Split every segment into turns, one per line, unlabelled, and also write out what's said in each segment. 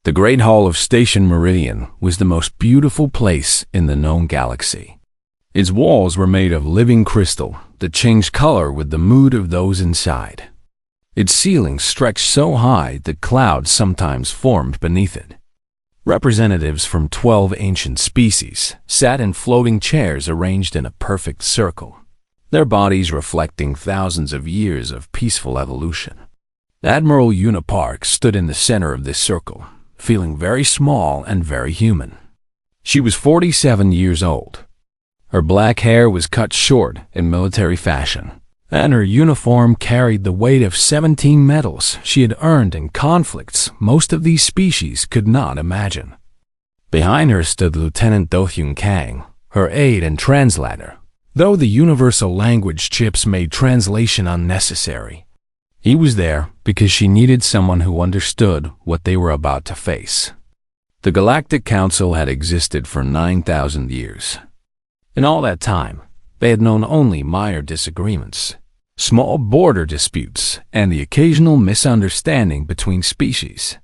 The Great Hall of Station Meridian was the most beautiful place in the known galaxy. Its walls were made of living crystal that changed color with the mood of those inside. Its ceiling stretched so high that clouds sometimes formed beneath it. Representatives from 12 ancient species sat in floating chairs arranged in a perfect circle, their bodies reflecting thousands of years of peaceful evolution. Admiral Una Park stood in the center of this circle, feeling very small and very human. She was 47 years old. Her black hair was cut short in military fashion, and her uniform carried the weight of 17 medals she had earned in conflicts most of these species could not imagine. Behind her stood Lieutenant Do-Hyun Kang, her aide and translator, though the universal language chips made translation unnecessary. He was there because she needed someone who understood what they were about to face. The Galactic Council had existed for 9,000 years. In all that time, they had known only minor disagreements, small border disputes, and the occasional misunderstanding between species.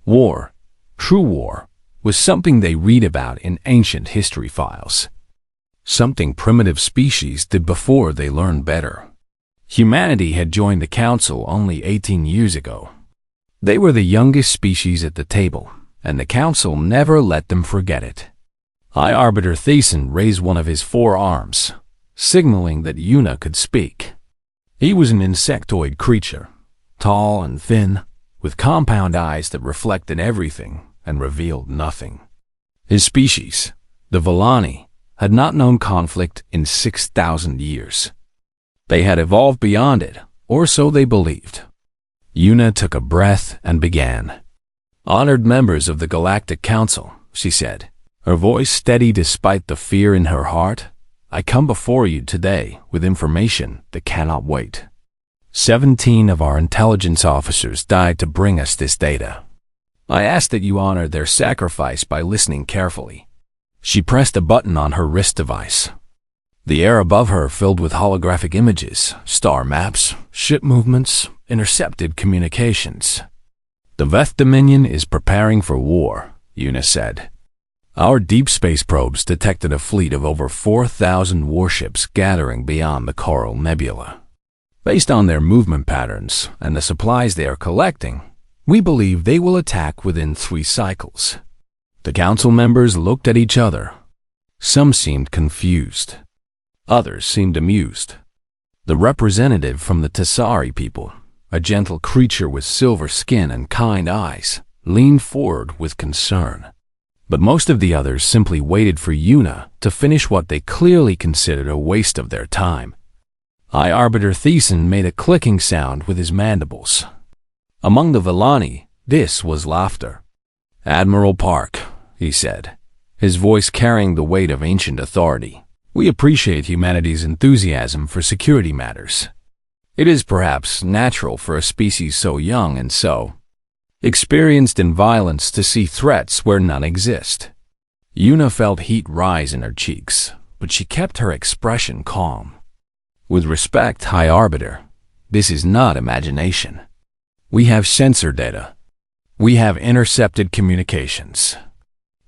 War, true war, was something they read about in ancient history files. Something primitive species did before they learned better. Humanity had joined the Council only 18 years ago. They were the youngest species at the table, and the Council never let them forget it. High Arbiter Thiessen raised one of his 4 arms, signaling that Una could speak. He was an insectoid creature, tall and thin, with compound eyes that reflected everything and revealed nothing. His species, the Villani, had not known conflict in 6,000 years. They had evolved beyond it, or so they believed. Una took a breath and began. "Honored members of the Galactic Council," she said, her voice steady despite the fear in her heart, "I come before you today with information that cannot wait. 17 of our intelligence officers died to bring us this data. I ask that you honor their sacrifice by listening carefully." She pressed a button on her wrist device. The air above her filled with holographic images, star maps, ship movements, intercepted communications. "The Veth Dominion is preparing for war," Una said. "Our deep space probes detected a fleet of over 4,000 warships gathering beyond the Coral Nebula. Based on their movement patterns and the supplies they are collecting, we believe they will attack within 3 cycles." The council members looked at each other. Some seemed confused. Others seemed amused. The representative from the Tessari people, a gentle creature with silver skin and kind eyes, leaned forward with concern. But most of the others simply waited for Una to finish what they clearly considered a waste of their time. High Arbiter Thiessen made a clicking sound with his mandibles. Among the Villani, this was laughter. "Admiral Park," he said, his voice carrying the weight of ancient authority, "we appreciate humanity's enthusiasm for security matters. It is perhaps natural for a species so young and so experienced in violence to see threats where none exist." Una felt heat rise in her cheeks, but she kept her expression calm. "With respect, High Arbiter, this is not imagination. We have sensor data. We have intercepted communications.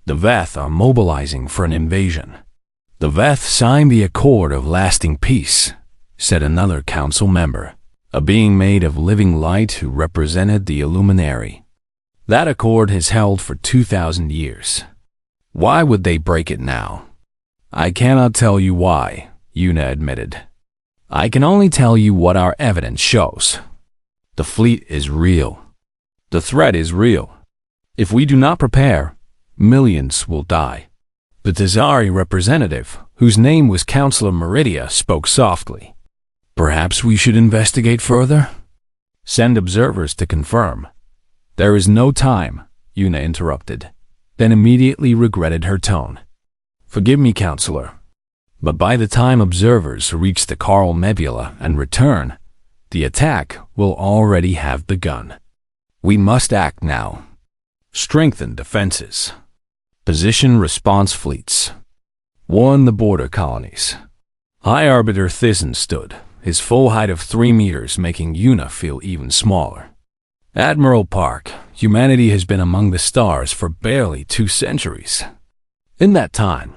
The Veth are mobilizing for an invasion." "The Veth signed the Accord of Lasting Peace," said another council member, a being made of living light who represented the Illuminary. "That accord has held for 2,000 years. Why would they break it now?" "I cannot tell you why," Una admitted. "I can only tell you what our evidence shows. The fleet is real. The threat is real. If we do not prepare, millions will die." The Tessari representative, whose name was Counselor Meridia, spoke softly. "Perhaps we should investigate further? Send observers to confirm." "There is no time," Una interrupted, then immediately regretted her tone. "Forgive me, Counselor, but by the time observers reach the Coral Nebula and return, the attack will already have begun. We must act now. Strengthen defenses. Position response fleets. Warn the border colonies." High Arbiter Thiessen stood, his full height of 3 meters making Una feel even smaller. Admiral Park, humanity has been among the stars for barely 2 centuries. In that time,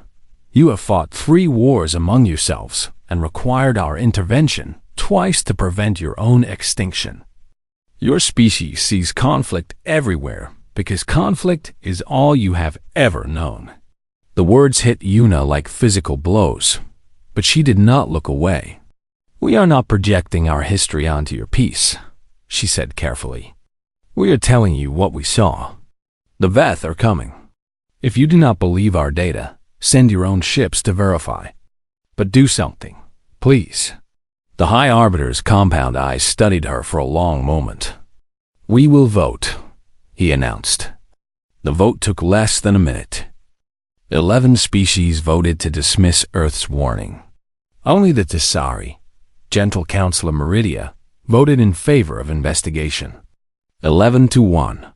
you have fought 3 wars among yourselves and required our intervention twice to prevent your own extinction. Your species sees conflict everywhere because conflict is all you have ever known. The words hit Yuna like physical blows, but she did not look away. We are not projecting our history onto your piece, she said carefully. We are telling you what we saw. The Veth are coming. If you do not believe our data, send your own ships to verify. But do something, please. The High Arbiter's compound eyes studied her for a long moment. We will vote, he announced. The vote took less than a minute. 11 species voted to dismiss Earth's warning. Only the Tessari, Gentle Counselor Meridia, voted in favor of investigation. 11-1.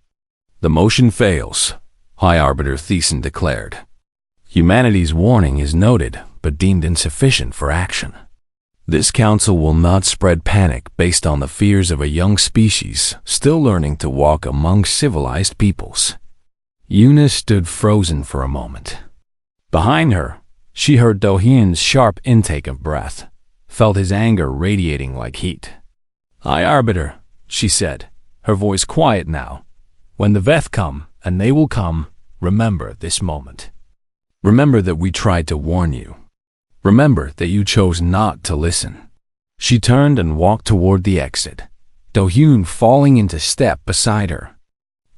The motion fails, High Arbiter Thiessen declared. Humanity's warning is noted, but deemed insufficient for action. This council will not spread panic based on the fears of a young species still learning to walk among civilized peoples. Yuna stood frozen for a moment. Behind her, she heard Do-hyun's sharp intake of breath, felt his anger radiating like heat. High Arbiter, she said, her voice quiet now. When the Veth come, and they will come, remember this moment. Remember that we tried to warn you. Remember that you chose not to listen. She turned and walked toward the exit, Do-hyun falling into step beside her.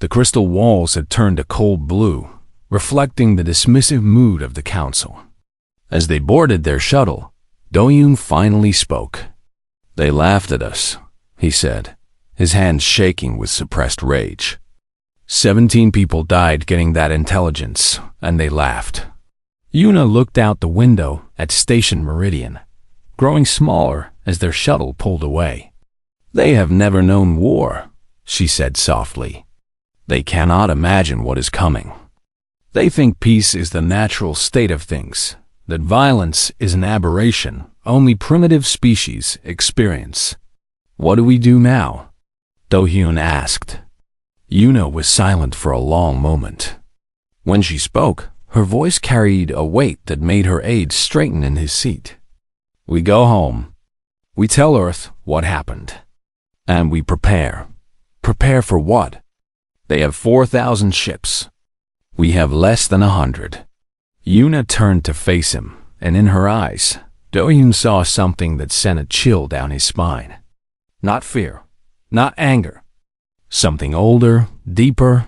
The crystal walls had turned a cold blue, reflecting the dismissive mood of the council. As they boarded their shuttle, Do-hyun finally spoke. They laughed at us, he said, his hands shaking with suppressed rage. 17 people died getting that intelligence, and they laughed. Yuna looked out the window at Station Meridian, growing smaller as their shuttle pulled away. They have never known war, she said softly. They cannot imagine what is coming. They think peace is the natural state of things, that violence is an aberration only primitive species experience. What do we do now? Do-hyun asked. Yuna was silent for a long moment. When she spoke, her voice carried a weight that made her aide straighten in his seat. We go home. We tell Earth what happened. And we prepare. Prepare for what? They have 4,000 ships. We have less than 100. Yuna turned to face him, and in her eyes, Do-hyun saw something that sent a chill down his spine. Not fear, not anger. Something older, deeper,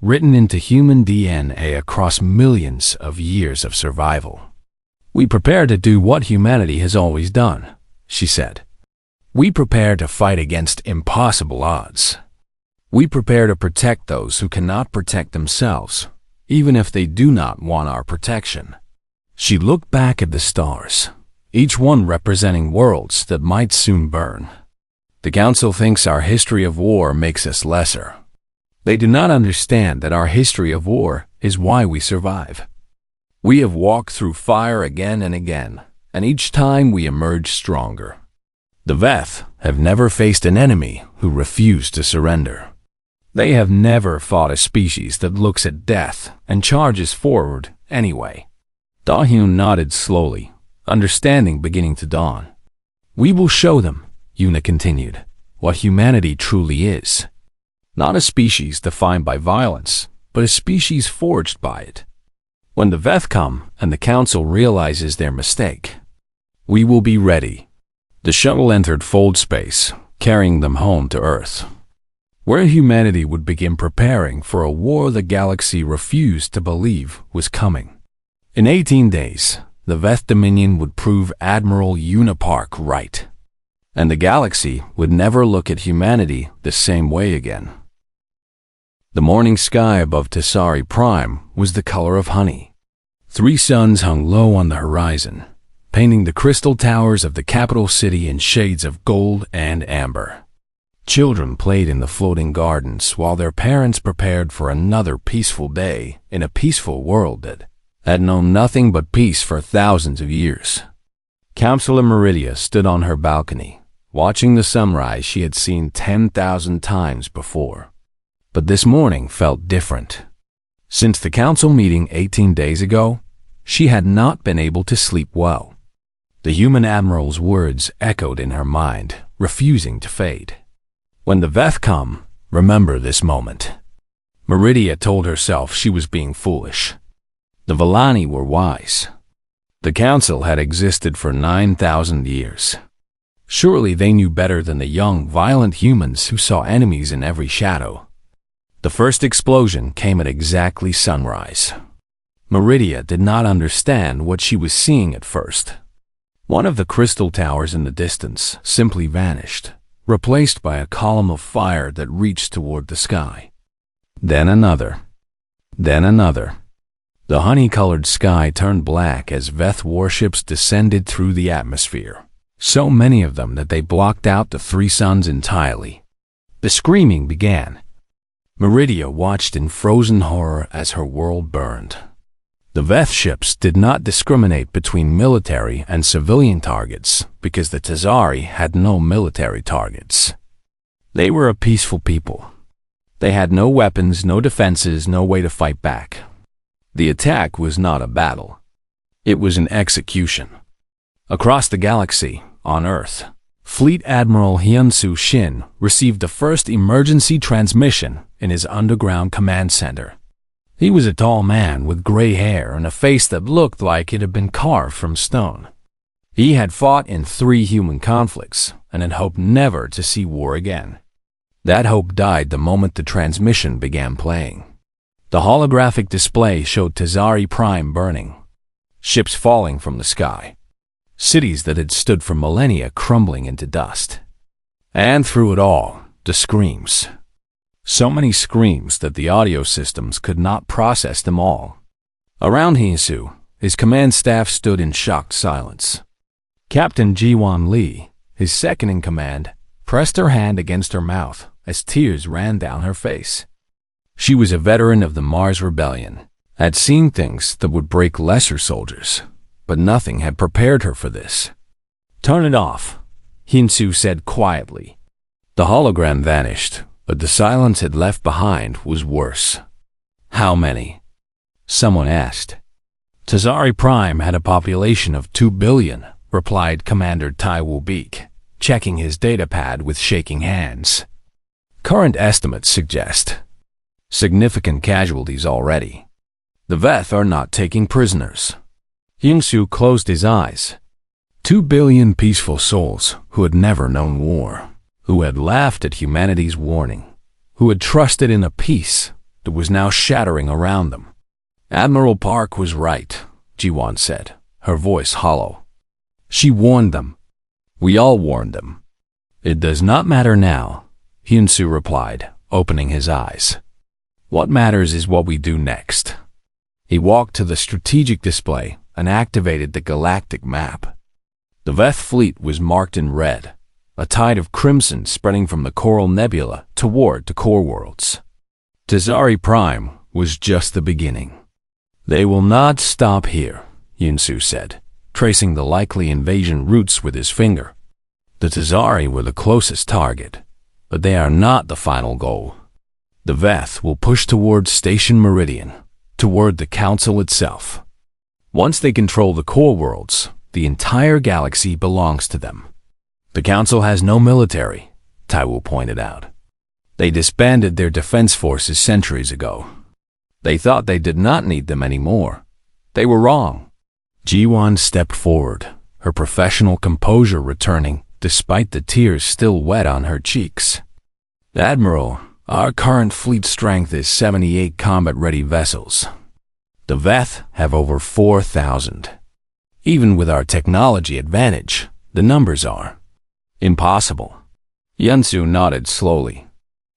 written into human DNA across millions of years of survival. We prepare to do what humanity has always done, she said. We prepare to fight against impossible odds. We prepare to protect those who cannot protect themselves, even if they do not want our protection. She looked back at the stars, each one representing worlds that might soon burn. The Council thinks our history of war makes us lesser. They do not understand that our history of war is why we survive. We have walked through fire again and again, and each time we emerge stronger. The Veth have never faced an enemy who refused to surrender. They have never fought a species that looks at death and charges forward anyway. Do-hyun nodded slowly, understanding beginning to dawn. We will show them, Yuna continued, what humanity truly is. Not a species defined by violence, but a species forged by it. When the Veth come and the Council realizes their mistake, we will be ready. The shuttle entered fold space, carrying them home to Earth, where humanity would begin preparing for a war the galaxy refused to believe was coming. In 18 days, the Veth Dominion would prove Admiral Yuna Park right, and the galaxy would never look at humanity the same way again. The morning sky above Tessari Prime was the color of honey. 3 suns hung low on the horizon, painting the crystal towers of the capital city in shades of gold and amber. Children played in the floating gardens while their parents prepared for another peaceful day in a peaceful world that had known nothing but peace for thousands of years. Counselor Meridia stood on her balcony, watching the sunrise she had seen 10,000 times before. But this morning felt different. Since the council meeting 18 days ago, she had not been able to sleep well. The human admiral's words echoed in her mind, refusing to fade. When the Veth come, remember this moment. Meridia told herself she was being foolish. The Villani were wise. The council had existed for 9,000 years. Surely they knew better than the young, violent humans who saw enemies in every shadow. The first explosion came at exactly sunrise. Meridia did not understand what she was seeing at first. One of the crystal towers in the distance simply vanished, replaced by a column of fire that reached toward the sky. Then another. Then another. The honey-colored sky turned black as Veth warships descended through the atmosphere, so many of them that they blocked out the three suns entirely. The screaming began. Meridia watched in frozen horror as her world burned. The Veth ships did not discriminate between military and civilian targets because the Tazari had no military targets. They were a peaceful people. They had no weapons, no defenses, no way to fight back. The attack was not a battle. It was an execution. Across the galaxy, on Earth, Fleet Admiral Hyunsu Shin received the first emergency transmission in his underground command center. He was a tall man with gray hair and a face that looked like it had been carved from stone. He had fought in 3 human conflicts and had hoped never to see war again. That hope died the moment the transmission began playing. The holographic display showed Tazari Prime burning, ships falling from the sky, cities that had stood for millennia crumbling into dust. And through it all, the screams. So many screams that the audio systems could not process them all. Around Hyunsu, his command staff stood in shocked silence. Captain Jiwon Lee, his second-in-command, pressed her hand against her mouth as tears ran down her face. She was a veteran of the Mars Rebellion, had seen things that would break lesser soldiers, but nothing had prepared her for this. "Turn it off," Hyunsu said quietly. The hologram vanished, but the silence it left behind was worse. "How many?" someone asked. "Tazari Prime had a population of 2 billion, replied Commander Tai Woo-beek, checking his datapad with shaking hands. "Current estimates suggest significant casualties already. The Veth are not taking prisoners." Hyunsu closed his eyes. 2 billion peaceful souls who had never known war, who had laughed at humanity's warning, who had trusted in a peace that was now shattering around them. "Admiral Park was right," Jiwon said, her voice hollow. "She warned them. We all warned them." "It does not matter now," Hyunsu replied, opening his eyes. "What matters is what we do next." He walked to the strategic display and activated the galactic map. The Veth fleet was marked in red, a tide of crimson spreading from the Coral Nebula toward the core worlds. Tazari Prime was just the beginning. "They will not stop here," Hyunsu said, tracing the likely invasion routes with his finger. "The Tazari were the closest target, but they are not the final goal. The Veth will push toward Station Meridian, toward the Council itself. Once they control the core worlds, the entire galaxy belongs to them. The Council has no military," Taiwu pointed out. "They disbanded their defense forces centuries ago. They thought they did not need them anymore. They were wrong." Jiwon stepped forward, her professional composure returning despite the tears still wet on her cheeks. "Admiral, our current fleet strength is 78 combat-ready vessels. The Veth have over 4,000. Even with our technology advantage, the numbers are impossible." Hyunsu nodded slowly.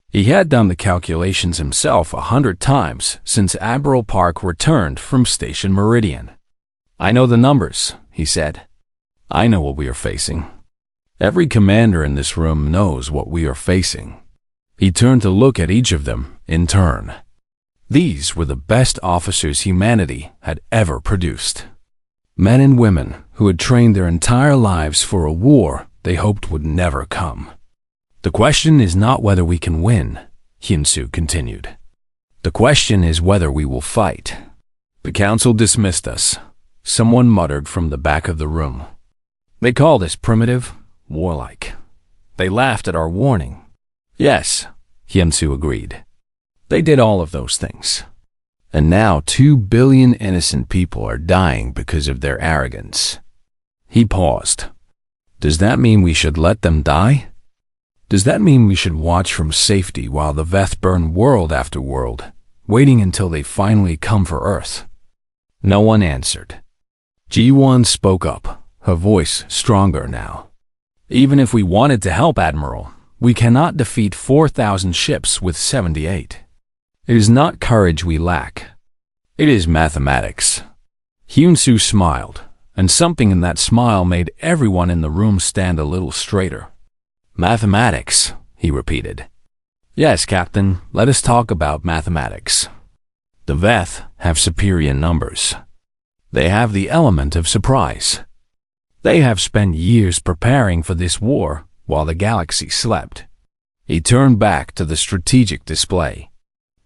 He had done the calculations himself 100 times since Admiral Park returned from Station Meridian. "I know the numbers," he said. "I know what we are facing. Every commander in this room knows what we are facing." He turned to look at each of them in turn. These were the best officers humanity had ever produced. Men and women who had trained their entire lives for a war they hoped would never come. The question is not whether we can win, Hyun-soo continued. The question is whether we will fight. The council dismissed us, someone muttered from the back of the room. They called us primitive, warlike. They laughed at our warning. Yes, Hyun-soo agreed. They did all of those things. And now 2 billion innocent people are dying because of their arrogance. He paused. Does that mean we should let them die? Does that mean we should watch from safety while the Veth burn world after world, waiting until they finally come for Earth? No one answered. Ji-won spoke up, her voice stronger now. Even if we wanted to help, Admiral, we cannot defeat 4,000 ships with 78. It is not courage we lack. It is mathematics. Hyun-soo smiled, and something in that smile made everyone in the room stand a little straighter. Mathematics, he repeated. Yes, Captain, let us talk about mathematics. The Veth have superior numbers. They have the element of surprise. They have spent years preparing for this war while the galaxy slept. He turned back to the strategic display.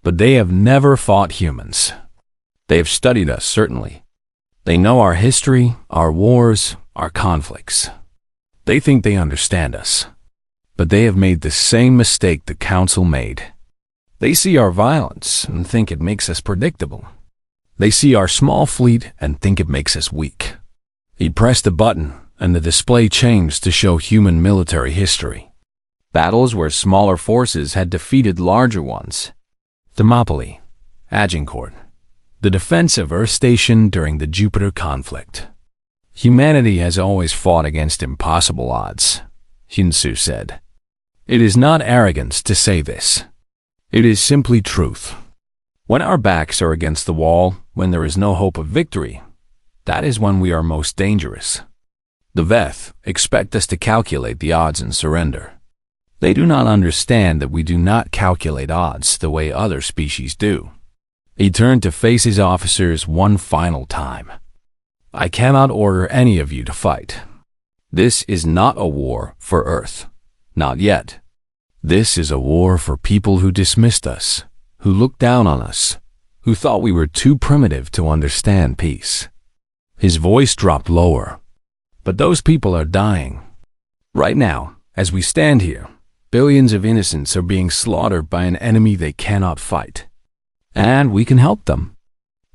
But they have never fought humans. They have studied us, certainly. They know our history, our wars, our conflicts. They think they understand us. But they have made the same mistake the Council made. They see our violence and think it makes us predictable. They see our small fleet and think it makes us weak. He pressed a button, and the display changed to show human military history. Battles where smaller forces had defeated larger ones. Thermopylae, Agincourt, the defense of Earth Station during the Jupiter conflict. Humanity has always fought against impossible odds, Hyun-soo said. It is not arrogance to say this. It is simply truth. When our backs are against the wall, when there is no hope of victory, that is when we are most dangerous. The Veth expect us to calculate the odds and surrender. They do not understand that we do not calculate odds the way other species do. He turned to face his officers one final time. I cannot order any of you to fight. This is not a war for Earth. Not yet. This is a war for people who dismissed us, who looked down on us, who thought we were too primitive to understand peace. His voice dropped lower. But those people are dying. Right now, as we stand here, billions of innocents are being slaughtered by an enemy they cannot fight. And we can help them.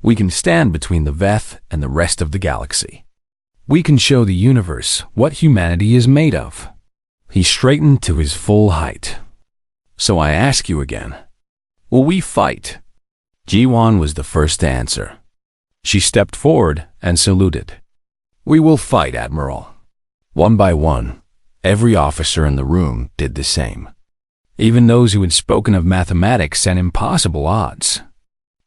We can stand between the Veth and the rest of the galaxy. We can show the universe what humanity is made of. He straightened to his full height. So I ask you again, will we fight? Ji-won was the first to answer. She stepped forward and saluted. We will fight, Admiral. One by one, every officer in the room did the same. Even those who had spoken of mathematics and impossible odds.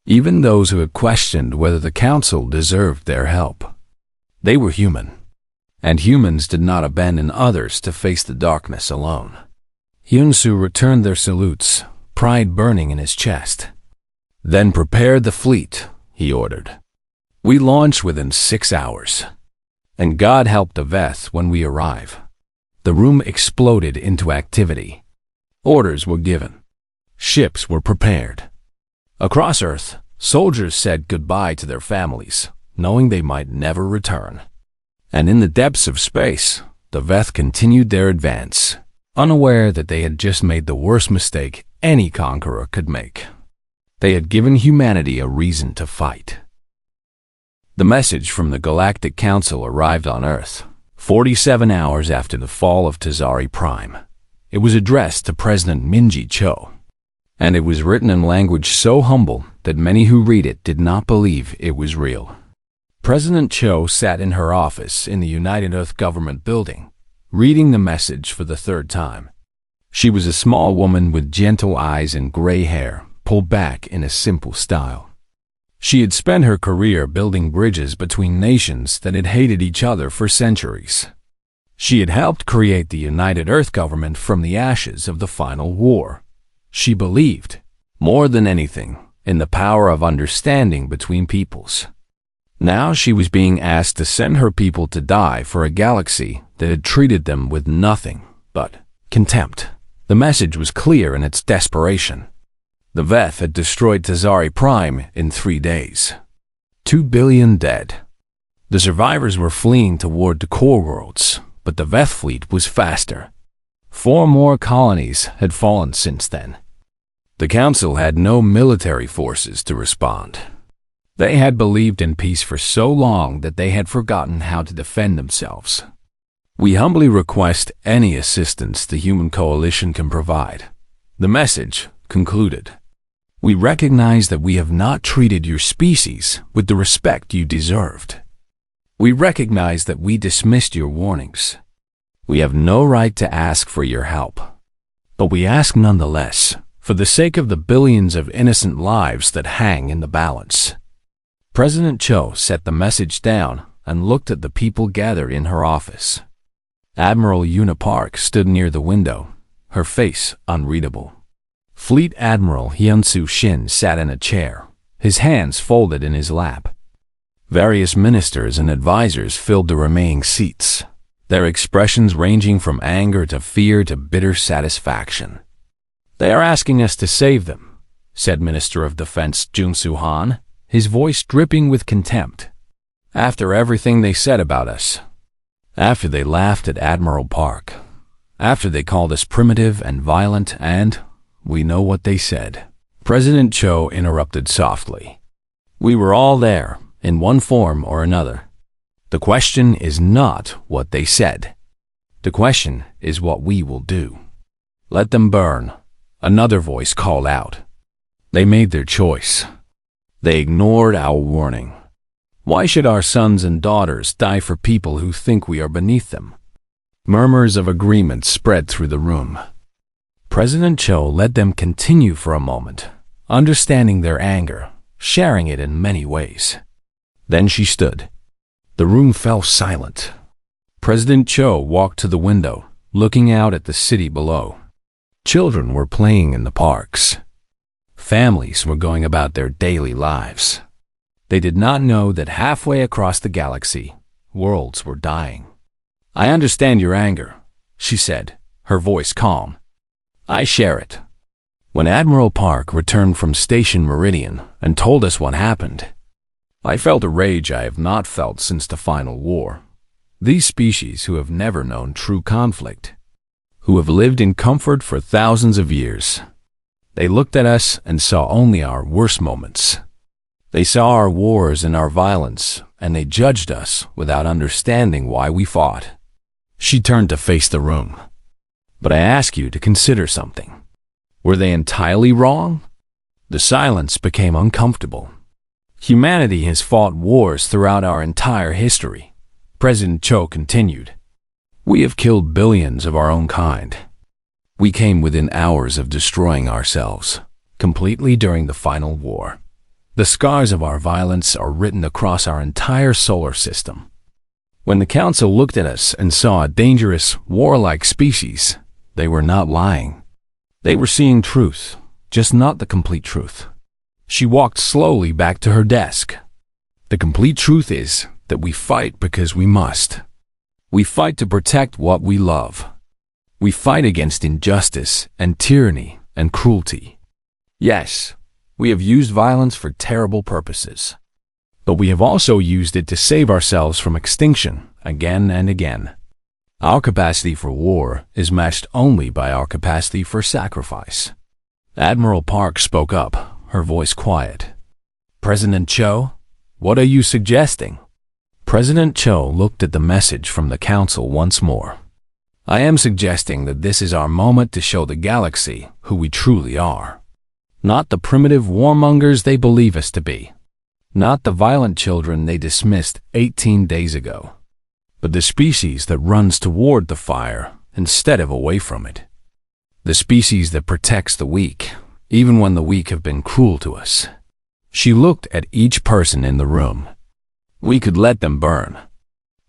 Even those who had questioned whether the Council deserved their help. They were human. And humans did not abandon others to face the darkness alone. Hyun-soo returned their salutes, pride burning in his chest. Then prepare the fleet, he ordered. We launch within 6 hours. And God help the Veth when we arrive. The room exploded into activity. Orders were given. Ships were prepared. Across Earth, soldiers said goodbye to their families, knowing they might never return. And in the depths of space, the Veth continued their advance, unaware that they had just made the worst mistake any conqueror could make. They had given humanity a reason to fight. The message from the Galactic Council arrived on Earth, 47 hours after the fall of Tazari Prime. It was addressed to President Min-ji Cho, and it was written in language so humble that many who read it did not believe it was real. President Cho sat in her office in the United Earth Government building, reading the message for the third time. She was a small woman with gentle eyes and gray hair, pulled back in a simple style. She had spent her career building bridges between nations that had hated each other for centuries. She had helped create the United Earth Government from the ashes of the final war. She believed, more than anything, in the power of understanding between peoples. Now she was being asked to send her people to die for a galaxy that had treated them with nothing but contempt. The message was clear in its desperation. The Veth had destroyed Tazari Prime in 3 days. 2 billion dead. The survivors were fleeing toward the core worlds, but the Veth fleet was faster. 4 more colonies had fallen since then. The Council had no military forces to respond. They had believed in peace for so long that they had forgotten how to defend themselves. We humbly request any assistance the human coalition can provide. The message concluded. We recognize that we have not treated your species with the respect you deserved. We recognize that we dismissed your warnings. We have no right to ask for your help. But we ask nonetheless, for the sake of the billions of innocent lives that hang in the balance. President Cho set the message down and looked at the people gathered in her office. Admiral Una Park stood near the window, her face unreadable. Fleet Admiral Hyunsu Shin sat in a chair, his hands folded in his lap. Various ministers and advisors filled the remaining seats, their expressions ranging from anger to fear to bitter satisfaction. They are asking us to save them, said Minister of Defense Jun Soo-han, his voice dripping with contempt. After everything they said about us, after they laughed at Admiral Park, after they called us primitive and violent, and we know what they said. President Cho interrupted softly. We were all there, in one form or another. The question is not what they said. The question is what we will do. Let them burn, another voice called out. They made their choice. They ignored our warning. Why should our sons and daughters die for people who think we are beneath them? Murmurs of agreement spread through the room. President Cho let them continue for a moment, understanding their anger, sharing it in many ways. Then she stood. The room fell silent. President Cho walked to the window, looking out at the city below. Children were playing in the parks. Families were going about their daily lives. They did not know that halfway across the galaxy, worlds were dying. I understand your anger, she said, her voice calm. I share it. When Admiral Park returned from Station Meridian and told us what happened, I felt a rage I have not felt since the final war. These species who have never known true conflict, who have lived in comfort for thousands of years, they looked at us and saw only our worst moments. They saw our wars and our violence, and they judged us without understanding why we fought. She turned to face the room. But I ask you to consider something. Were they entirely wrong? The silence became uncomfortable. Humanity has fought wars throughout our entire history. President Cho continued. We have killed billions of our own kind. We came within hours of destroying ourselves, completely during the final war. The scars of our violence are written across our entire solar system. When the Council looked at us and saw a dangerous, warlike species, they were not lying. They were seeing truth, just not the complete truth. She walked slowly back to her desk. The complete truth is that we fight because we must. We fight to protect what we love. We fight against injustice and tyranny and cruelty. Yes, we have used violence for terrible purposes. But we have also used it to save ourselves from extinction again and again. Our capacity for war is matched only by our capacity for sacrifice. Admiral Park spoke up, her voice quiet. President Cho, what are you suggesting? President Cho looked at the message from the Council once more. I am suggesting that this is our moment to show the galaxy who we truly are. Not the primitive warmongers they believe us to be. Not the violent children they dismissed 18 days ago. But the species that runs toward the fire instead of away from it. The species that protects the weak, even when the weak have been cruel to us. She looked at each person in the room. We could let them burn.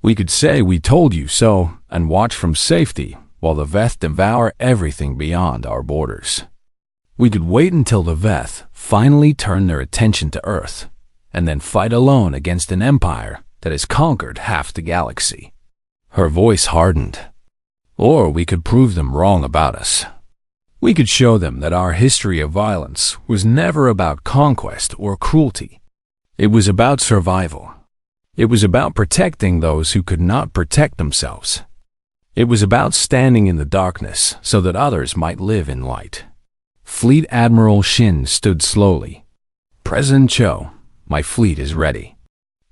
We could say we told you so and watch from safety while the Veth devour everything beyond our borders. We could wait until the Veth finally turn their attention to Earth and then fight alone against an empire that has conquered half the galaxy. Her voice hardened. Or we could prove them wrong about us. We could show them that our history of violence was never about conquest or cruelty. It was about survival. It was about protecting those who could not protect themselves. It was about standing in the darkness so that others might live in light. Fleet Admiral Shin stood slowly. President Cho, my fleet is ready.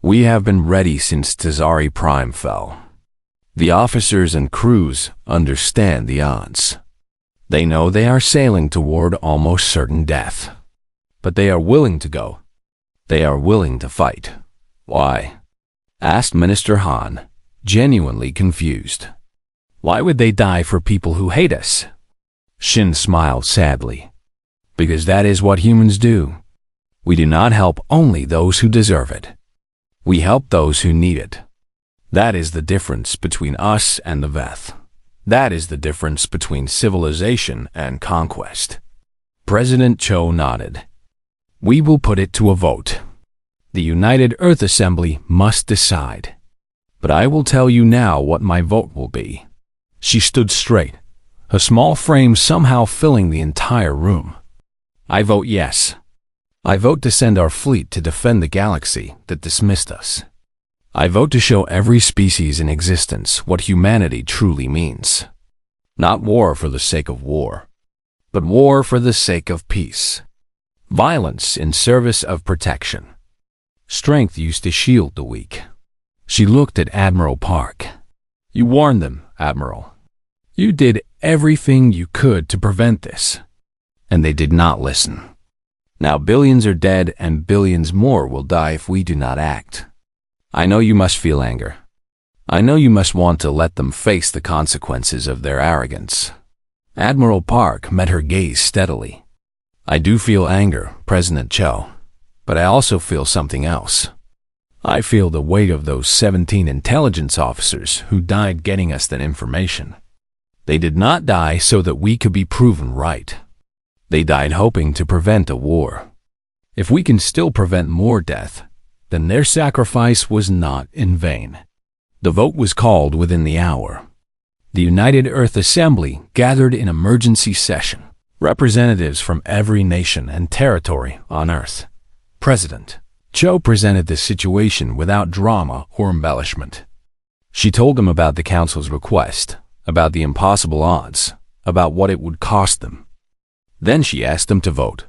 We have been ready since Tazari Prime fell. The officers and crews understand the odds. They know they are sailing toward almost certain death. But they are willing to go. They are willing to fight. Why? Asked Minister Han, genuinely confused. Why would they die for people who hate us? Shin smiled sadly. Because that is what humans do. We do not help only those who deserve it. We help those who need it. That is the difference between us and the Veth. That is the difference between civilization and conquest. President Cho nodded. We will put it to a vote. The United Earth Assembly must decide. But I will tell you now what my vote will be. She stood straight, a small frame somehow filling the entire room. I vote yes. I vote to send our fleet to defend the galaxy that dismissed us. I vote to show every species in existence what humanity truly means. Not war for the sake of war, but war for the sake of peace. Violence in service of protection. Strength used to shield the weak. She looked at Admiral Park. You warned them, Admiral. You did everything you could to prevent this. And they did not listen. Now billions are dead and billions more will die if we do not act. I know you must feel anger. I know you must want to let them face the consequences of their arrogance. Admiral Park met her gaze steadily. I do feel anger, President Cho, but I also feel something else. I feel the weight of those 17 intelligence officers who died getting us that information. They did not die so that we could be proven right. They died hoping to prevent a war. If we can still prevent more death, then their sacrifice was not in vain. The vote was called within the hour. The United Earth Assembly gathered in emergency session. Representatives from every nation and territory on Earth. President Cho presented the situation without drama or embellishment. She told them about the Council's request, about the impossible odds, about what it would cost them. Then she asked them to vote.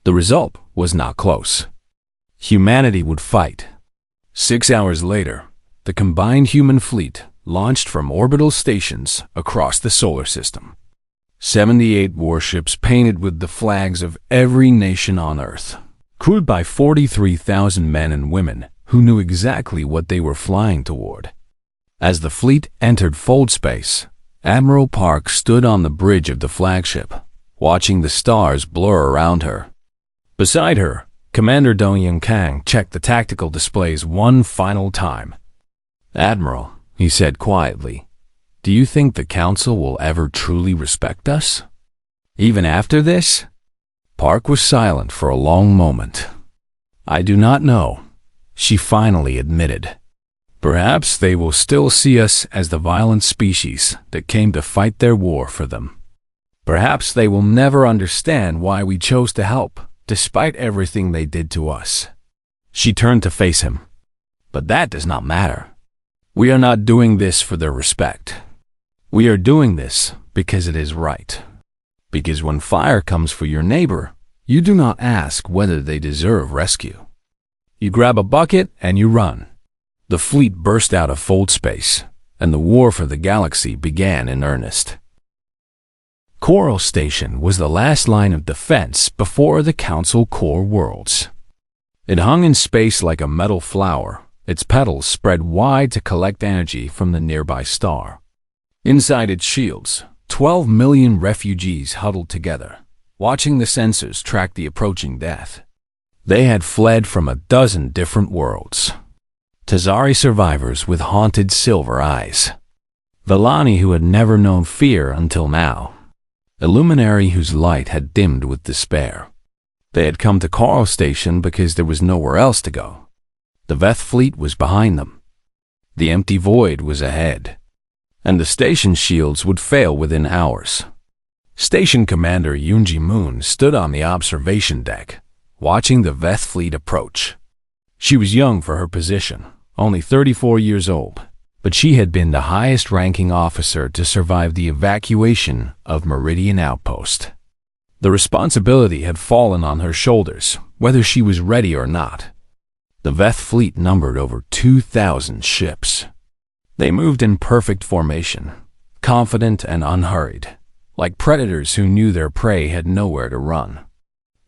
The result was not close. Humanity would fight. 6 hours later, the combined human fleet launched from orbital stations across the solar system. 78 warships painted with the flags of every nation on Earth, crewed by 43,000 men and women who knew exactly what they were flying toward. As the fleet entered fold space, Admiral Park stood on the bridge of the flagship, watching the stars blur around her. Beside her, Commander Dong Kang checked the tactical displays one final time. Admiral, he said quietly, do you think the Council will ever truly respect us? Even after this? Park was silent for a long moment. I do not know, she finally admitted. Perhaps they will still see us as the violent species that came to fight their war for them. Perhaps they will never understand why we chose to help, despite everything they did to us. She turned to face him. But that does not matter. We are not doing this for their respect. We are doing this because it is right. Because when fire comes for your neighbor, you do not ask whether they deserve rescue. You grab a bucket and you run. The fleet burst out of fold space, and the war for the galaxy began in earnest. Coral Station was the last line of defense before the Council core worlds. It hung in space like a metal flower, its petals spread wide to collect energy from the nearby star. Inside its shields, 12 million refugees huddled together, watching the sensors track the approaching death. They had fled from a dozen different worlds. Tazari survivors with haunted silver eyes. Vellani who had never known fear until now. A luminary whose light had dimmed with despair. They had come to Coral Station because there was nowhere else to go. The Veth fleet was behind them. The empty void was ahead, and the station shields would fail within hours. Station Commander Yoonji Moon stood on the observation deck, watching the Veth fleet approach. She was young for her position, only 34 years old, but she had been the highest-ranking officer to survive the evacuation of Meridian Outpost. The responsibility had fallen on her shoulders, whether she was ready or not. The Veth fleet numbered over 2,000 ships. They moved in perfect formation, confident and unhurried, like predators who knew their prey had nowhere to run.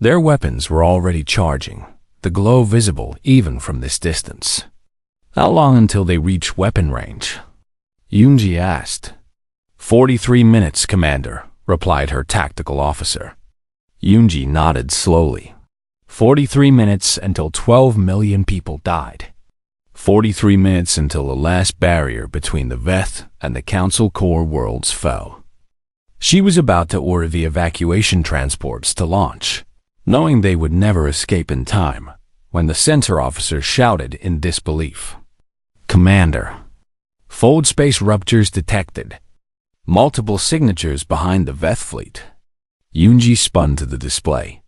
Their weapons were already charging, the glow visible even from this distance. How long until they reach weapon range? Yoonji asked. 43 minutes, Commander, replied her tactical officer. Yoonji nodded slowly. 43 minutes until 12 million people died. 43 minutes until the last barrier between the Veth and the Council Core worlds fell. She was about to order the evacuation transports to launch, knowing they would never escape in time, when the center officer shouted in disbelief. Commander. Fold space ruptures detected. Multiple signatures behind the Veth fleet. Yoonji spun to the display.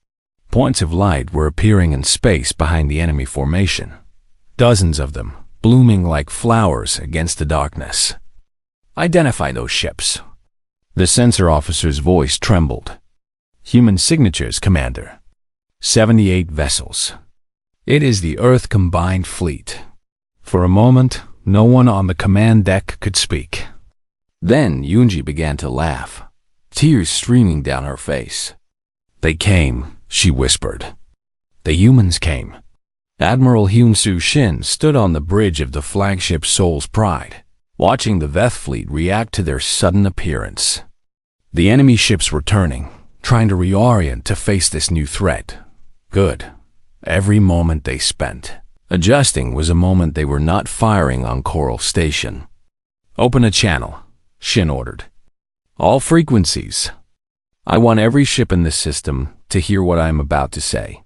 Points of light were appearing in space behind the enemy formation. Dozens of them, blooming like flowers against the darkness. Identify those ships. The sensor officer's voice trembled. Human signatures, Commander. 78 vessels. It is the Earth Combined Fleet. For a moment, no one on the command deck could speak. Then Yoonji began to laugh, tears streaming down her face. They came, she whispered. The humans came. Admiral Hyun-Soo Shin stood on the bridge of the flagship Seoul's Pride, watching the Veth fleet react to their sudden appearance. The enemy ships were turning, trying to reorient to face this new threat. Good. Every moment they spent adjusting was a moment they were not firing on Coral Station. Open a channel, Shin ordered. All frequencies. I want every ship in this system to hear what I am about to say.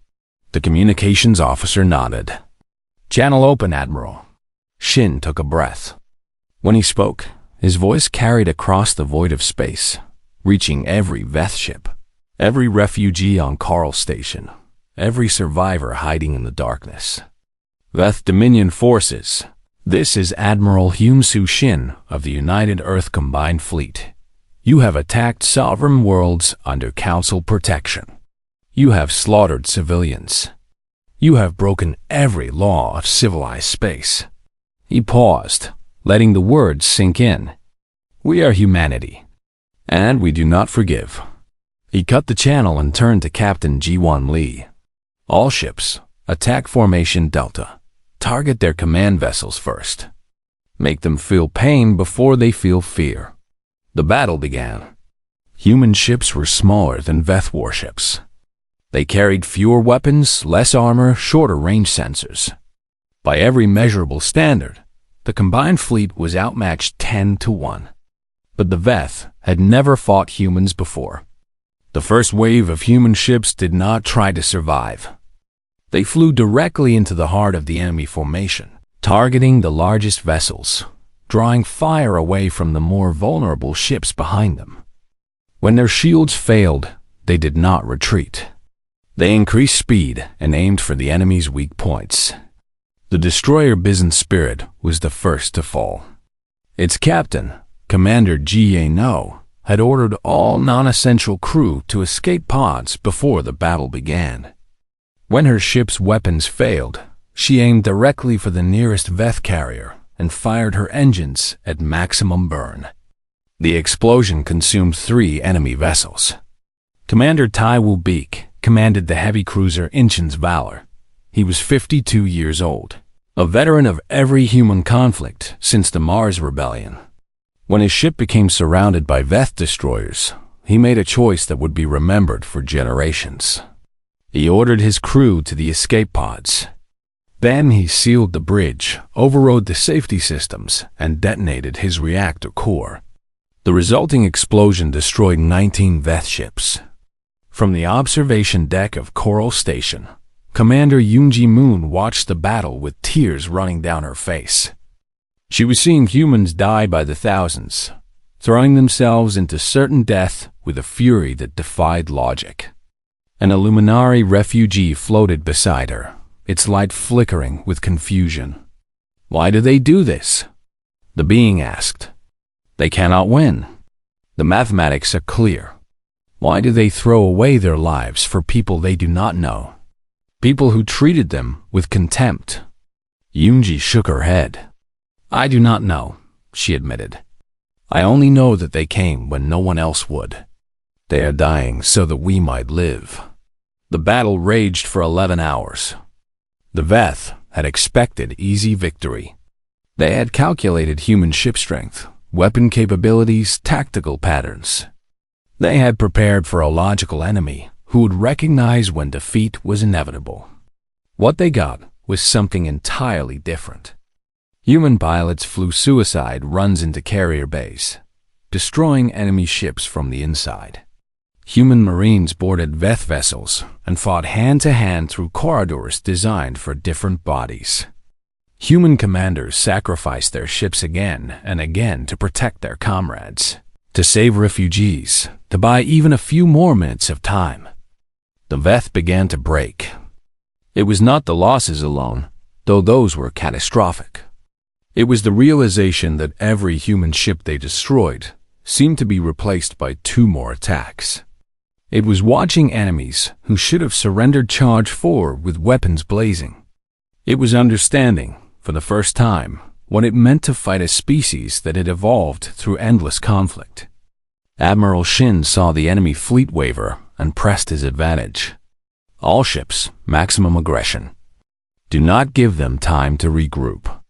The communications officer nodded. Channel open, Admiral. Shin took a breath. When he spoke, his voice carried across the void of space, reaching every Veth ship, every refugee on Coral Station, every survivor hiding in the darkness. Veth Dominion Forces, this is Admiral Hyun-Soo Shin of the United Earth Combined Fleet. You have attacked sovereign worlds under Council protection. You have slaughtered civilians. You have broken every law of civilized space. He paused, letting the words sink in. We are humanity, and we do not forgive. He cut the channel and turned to Captain Ji-Won Lee. All ships, attack formation Delta. Target their command vessels first. Make them feel pain before they feel fear. The battle began. Human ships were smaller than Veth warships. They carried fewer weapons, less armor, shorter range sensors. By every measurable standard, the combined fleet was outmatched 10-1. But the Veth had never fought humans before. The first wave of human ships did not try to survive. They flew directly into the heart of the enemy formation, targeting the largest vessels, drawing fire away from the more vulnerable ships behind them. When their shields failed, they did not retreat. They increased speed and aimed for the enemy's weak points. The destroyer Byzant Spirit was the first to fall. Its captain, Commander Ji-No, had ordered all non-essential crew to escape pods before the battle began. When her ship's weapons failed, she aimed directly for the nearest Veth carrier and fired her engines at maximum burn. The explosion consumed 3 enemy vessels. Commander Tai Woo-beek commanded the heavy cruiser Incheon's Valor. He was 52 years old, a veteran of every human conflict since the Mars Rebellion. When his ship became surrounded by Veth destroyers, he made a choice that would be remembered for generations. He ordered his crew to the escape pods. Then he sealed the bridge, overrode the safety systems, and detonated his reactor core. The resulting explosion destroyed 19 Veth ships. From the observation deck of Coral Station, Commander Yoonji Moon watched the battle with tears running down her face. She was seeing humans die by the thousands, throwing themselves into certain death with a fury that defied logic. An Illuminati refugee floated beside her, its light flickering with confusion. "Why do they do this?" the being asked. "They cannot win. The mathematics are clear. Why do they throw away their lives for people they do not know? People who treated them with contempt?" Yoonji shook her head. "I do not know," she admitted. "I only know that they came when no one else would. They are dying so that we might live." The battle raged for 11 hours. The Veth had expected easy victory. They had calculated human ship strength, weapon capabilities, tactical patterns. They had prepared for a logical enemy who would recognize when defeat was inevitable. What they got was something entirely different. Human pilots flew suicide runs into carrier bays, destroying enemy ships from the inside. Human Marines boarded Veth vessels and fought hand-to-hand through corridors designed for different bodies. Human commanders sacrificed their ships again and again to protect their comrades, to save refugees, to buy even a few more minutes of time. The Veth began to break. It was not the losses alone, though those were catastrophic. It was the realization that every human ship they destroyed seemed to be replaced by 2 more attacks. It was watching enemies who should have surrendered charge forward with weapons blazing. It was understanding, for the first time, what it meant to fight a species that had evolved through endless conflict. Admiral Shin saw the enemy fleet waver and pressed his advantage. All ships, maximum aggression. Do not give them time to regroup.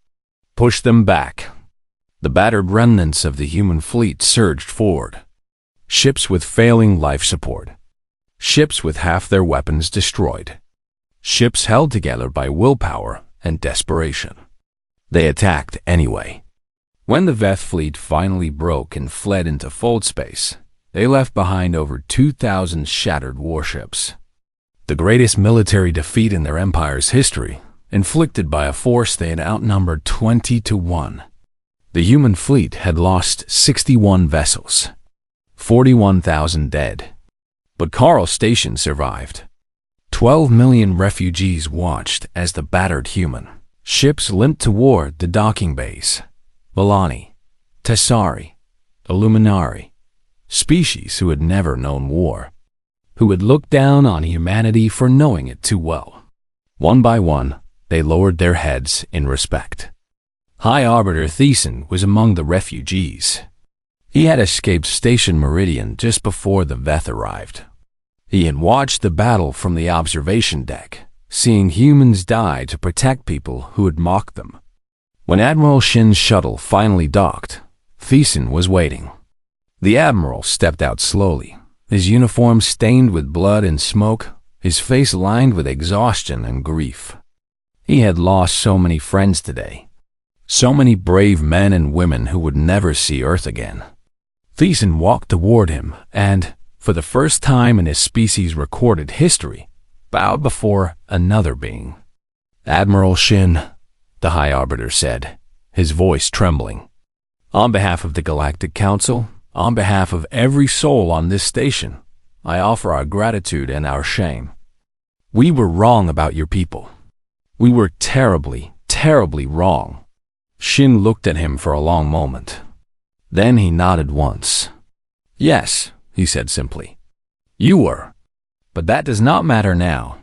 Push them back. The battered remnants of the human fleet surged forward. Ships with failing life support. Ships with half their weapons destroyed. Ships held together by willpower and desperation. They attacked anyway. When the Veth fleet finally broke and fled into fold space, they left behind over 2,000 shattered warships. The greatest military defeat in their empire's history, inflicted by a force they had outnumbered 20-1. The human fleet had lost 61 vessels. 41,000 dead. But Coral Station survived. 12 million refugees watched as the battered human ships limped toward the docking bays. Milani, Tessari, Illuminati, species who had never known war, who had looked down on humanity for knowing it too well. One by one, they lowered their heads in respect. High Arbiter Thiessen was among the refugees. He had escaped Station Meridian just before the Veth arrived. He had watched the battle from the observation deck, seeing humans die to protect people who had mocked them. When Admiral Shin's shuttle finally docked, Thiessen was waiting. The Admiral stepped out slowly, his uniform stained with blood and smoke, his face lined with exhaustion and grief. He had lost so many friends today, so many brave men and women who would never see Earth again. Thiessen walked toward him and, for the first time in his species' recorded history, bowed before another being. "Admiral Shin," the High Arbiter said, his voice trembling. "On behalf of the Galactic Council, on behalf of every soul on this station, I offer our gratitude and our shame. We were wrong about your people. We were terribly, terribly wrong." Shin looked at him for a long moment. Then he nodded once. "Yes," he said simply. "You were. But that does not matter now.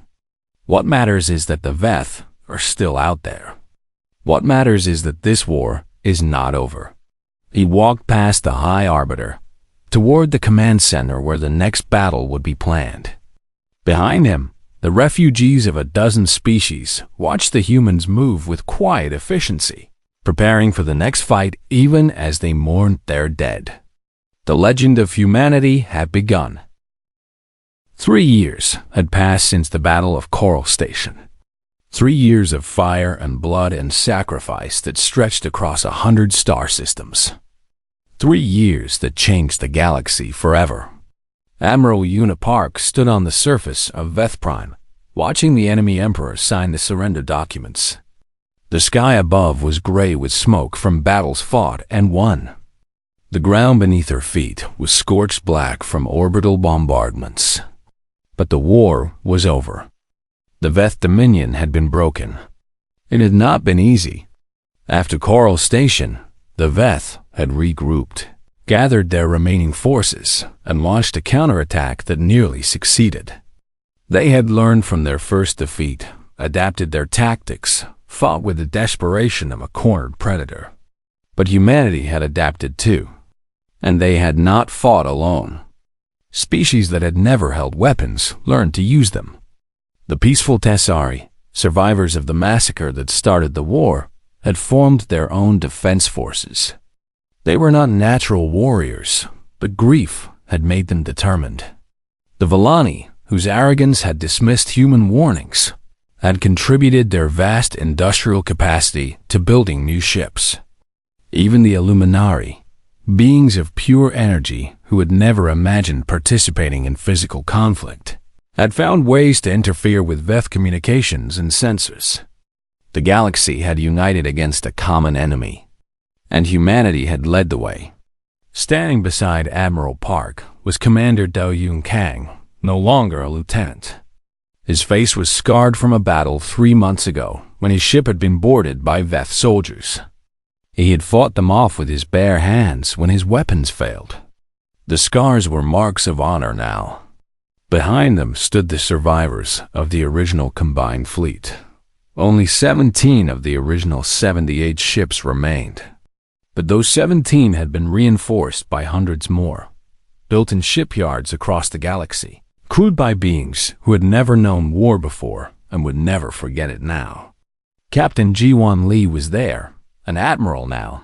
What matters is that the Veth are still out there. What matters is that this war is not over." He walked past the High Arbiter, toward the command center where the next battle would be planned. Behind him, the refugees of a dozen species watched the humans move with quiet efficiency, preparing for the next fight even as they mourned their dead. The legend of humanity had begun. 3 years had passed since the Battle of Coral Station. 3 years of fire and blood and sacrifice that stretched across 100 star systems. 3 years that changed the galaxy forever. Admiral Una Park stood on the surface of Veth Prime, watching the enemy emperor sign the surrender documents. The sky above was gray with smoke from battles fought and won. The ground beneath her feet was scorched black from orbital bombardments. But the war was over. The Veth Dominion had been broken. It had not been easy. After Coral Station, the Veth had regrouped, gathered their remaining forces, and launched a counterattack that nearly succeeded. They had learned from their first defeat, adapted their tactics, fought with the desperation of a cornered predator. But humanity had adapted too, and they had not fought alone. Species that had never held weapons learned to use them. The peaceful Tessari, survivors of the massacre that started the war, had formed their own defense forces. They were not natural warriors, but grief had made them determined. The Villani, whose arrogance had dismissed human warnings, had contributed their vast industrial capacity to building new ships. Even the Illuminari, beings of pure energy who had never imagined participating in physical conflict, had found ways to interfere with Veth communications and sensors. The galaxy had united against a common enemy, and humanity had led the way. Standing beside Admiral Park was Commander Do-Yoon Kang, no longer a lieutenant. His face was scarred from a battle 3 months ago when his ship had been boarded by Veth soldiers. He had fought them off with his bare hands when his weapons failed. The scars were marks of honor now. Behind them stood the survivors of the original combined fleet. Only 17 of the original 78 ships remained. But those 17 had been reinforced by hundreds more, built in shipyards across the galaxy, crewed by beings who had never known war before and would never forget it now. Captain Ji-Won Lee was there, an admiral now,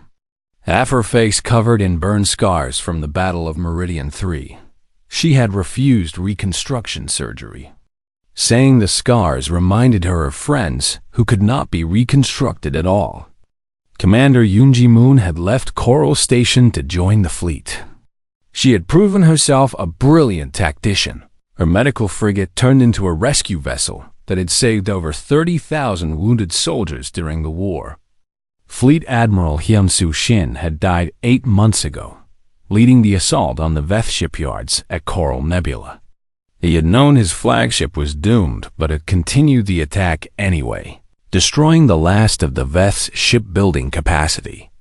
half her face covered in burn scars from the Battle of Meridian 3. She had refused reconstruction surgery, saying the scars reminded her of friends who could not be reconstructed at all. Commander Yoon Ji-moon had left Coral Station to join the fleet. She had proven herself a brilliant tactician. Her medical frigate turned into a rescue vessel that had saved over 30,000 wounded soldiers during the war. Fleet Admiral Hyun-Soo Shin had died 8 months ago, leading the assault on the Veth shipyards at Coral Nebula. He had known his flagship was doomed, but had continued the attack anyway, destroying the last of the Veth's shipbuilding capacity.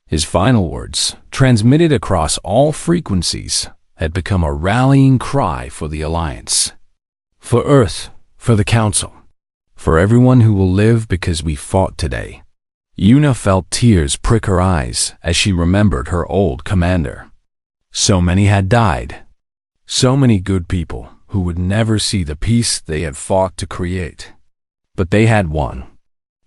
His final words, transmitted across all frequencies, had become a rallying cry for the Alliance. For Earth, for the Council, for everyone who will live because we fought today. Yuna felt tears prick her eyes as she remembered her old commander. So many had died. So many good people who would never see the peace they had fought to create. But they had won.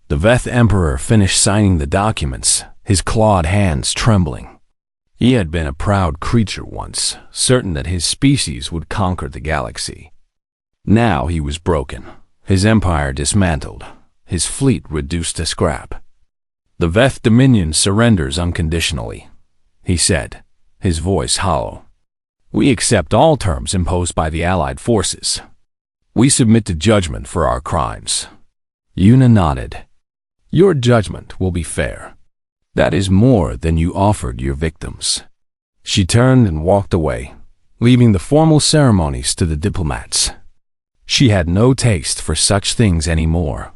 The Veth Emperor finished signing the documents, his clawed hands trembling. He had been a proud creature once, certain that his species would conquer the galaxy. Now he was broken, his empire dismantled, his fleet reduced to scrap. The Veth Dominion surrenders unconditionally, he said, his voice hollow. We accept all terms imposed by the Allied forces. We submit to judgment for our crimes. Yuna nodded. Your judgment will be fair. That is more than you offered your victims. She turned and walked away, leaving the formal ceremonies to the diplomats. She had no taste for such things anymore.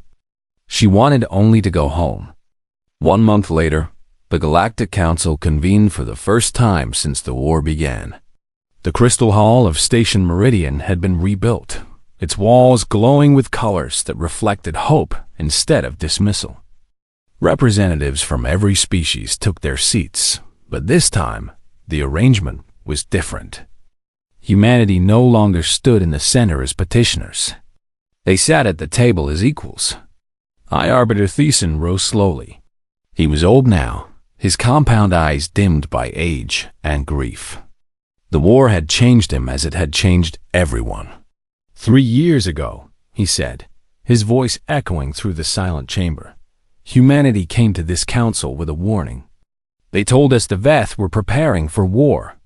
She wanted only to go home. 1 month later, the Galactic Council convened for the first time since the war began. The Crystal Hall of Station Meridian had been rebuilt, its walls glowing with colors that reflected hope instead of dismissal. Representatives from every species took their seats, but this time, the arrangement was different. Humanity no longer stood in the center as petitioners. They sat at the table as equals. High Arbiter Thiessen rose slowly. He was old now, his compound eyes dimmed by age and grief. The war had changed him as it had changed everyone. 3 years ago, he said, his voice echoing through the silent chamber, humanity came to this council with a warning. They told us the Veth were preparing for war.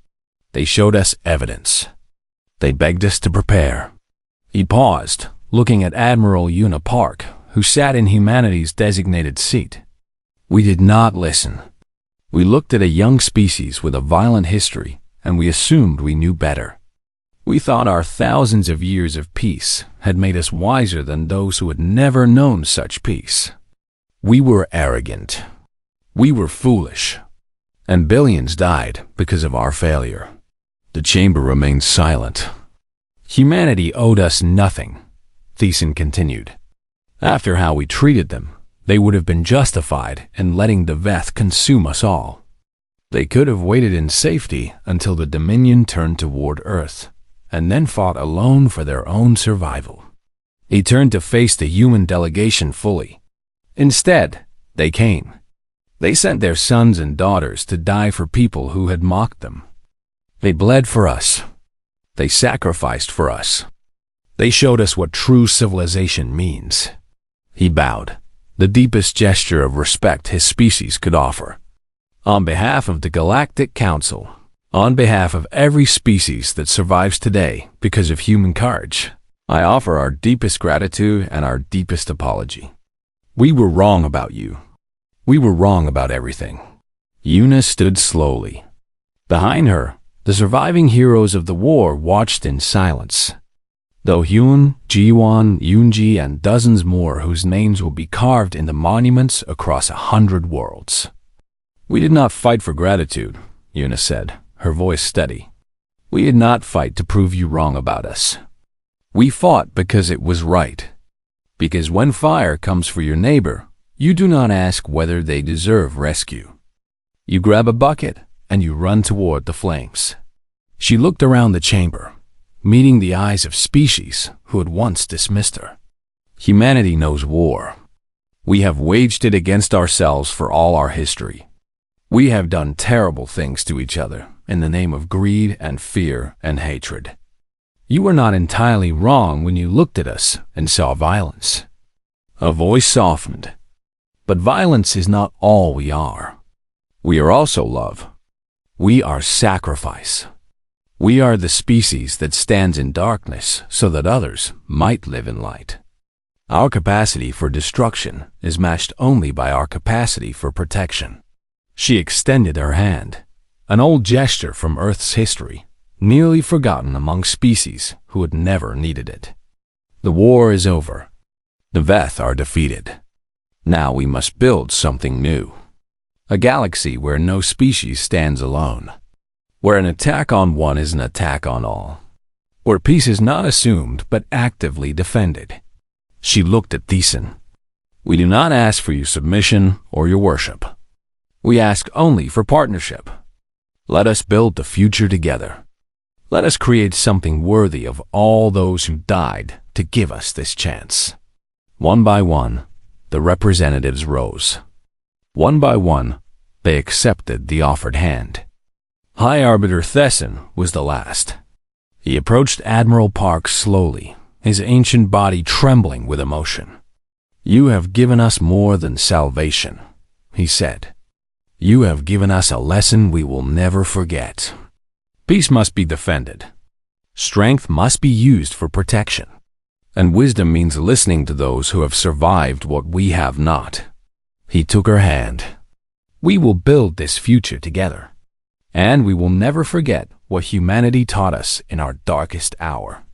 They showed us evidence. They begged us to prepare. He paused, looking at Admiral Yuna Park, who sat in humanity's designated seat. We did not listen. We looked at a young species with a violent history, and we assumed we knew better. We thought our thousands of years of peace had made us wiser than those who had never known such peace. We were arrogant. We were foolish. And billions died because of our failure. The chamber remained silent. Humanity owed us nothing, Thiessen continued. After how we treated them, they would have been justified in letting the Veth consume us all. They could have waited in safety until the Dominion turned toward Earth, and then fought alone for their own survival. He turned to face the human delegation fully. Instead, they came. They sent their sons and daughters to die for people who had mocked them. They bled for us. They sacrificed for us. They showed us what true civilization means. He bowed, the deepest gesture of respect his species could offer. On behalf of the Galactic Council, on behalf of every species that survives today because of human courage, I offer our deepest gratitude and our deepest apology. We were wrong about you. We were wrong about everything. Yuna stood slowly. Behind her, the surviving heroes of the war watched in silence. Though Hyun, Jiwon, Yoonji, and dozens more whose names will be carved in the monuments across 100 worlds. We did not fight for gratitude, Yuna said, her voice steady. We did not fight to prove you wrong about us. We fought because it was right. Because when fire comes for your neighbor, you do not ask whether they deserve rescue. You grab a bucket and you run toward the flames. She looked around the chamber, meeting the eyes of species who had once dismissed her. Humanity knows war. We have waged it against ourselves for all our history. We have done terrible things to each other in the name of greed and fear and hatred. You were not entirely wrong when you looked at us and saw violence. A voice softened. But violence is not all we are. We are also love. We are sacrifice. We are the species that stands in darkness so that others might live in light. Our capacity for destruction is matched only by our capacity for protection. She extended her hand, an old gesture from Earth's history, nearly forgotten among species who had never needed it. The war is over. The Veth are defeated. Now we must build something new. A galaxy where no species stands alone. Where an attack on one is an attack on all. Where peace is not assumed but actively defended. She looked at Thiessen. We do not ask for your submission or your worship. We ask only for partnership. Let us build the future together. Let us create something worthy of all those who died to give us this chance. One by one, the representatives rose. One by one, they accepted the offered hand. High Arbiter Thiessen was the last. He approached Admiral Park slowly, his ancient body trembling with emotion. You have given us more than salvation, he said. You have given us a lesson we will never forget. Peace must be defended. Strength must be used for protection. And wisdom means listening to those who have survived what we have not. He took her hand. We will build this future together. And we will never forget what humanity taught us in our darkest hour.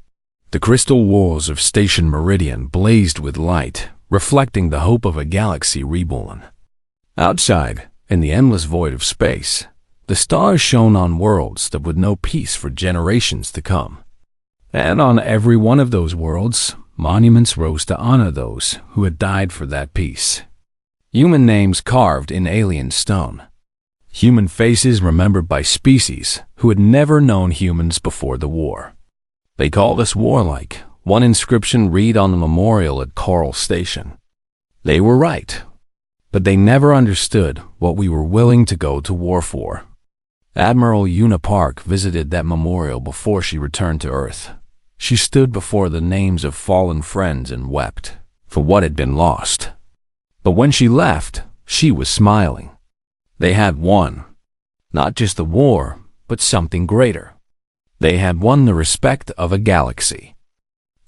The crystal walls of Station Meridian blazed with light, reflecting the hope of a galaxy reborn. Outside, in the endless void of space, the stars shone on worlds that would know peace for generations to come. And on every one of those worlds, monuments rose to honor those who had died for that peace. Human names carved in alien stone. Human faces remembered by species who had never known humans before the war. They called us warlike, one inscription read on the memorial at Coral Station. They were right, but they never understood what we were willing to go to war for. Admiral Yuna Park visited that memorial before she returned to Earth. She stood before the names of fallen friends and wept for what had been lost. But when she left, she was smiling. They had won, not just the war, but something greater. They had won the respect of a galaxy.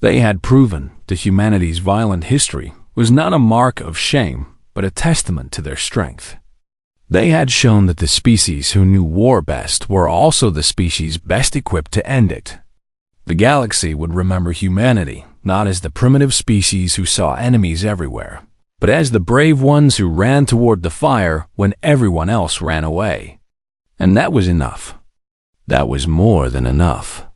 They had proven that humanity's violent history was not a mark of shame, but a testament to their strength. They had shown that the species who knew war best were also the species best equipped to end it. The galaxy would remember humanity, not as the primitive species who saw enemies everywhere, but as the brave ones who ran toward the fire when everyone else ran away. And that was enough. That was more than enough.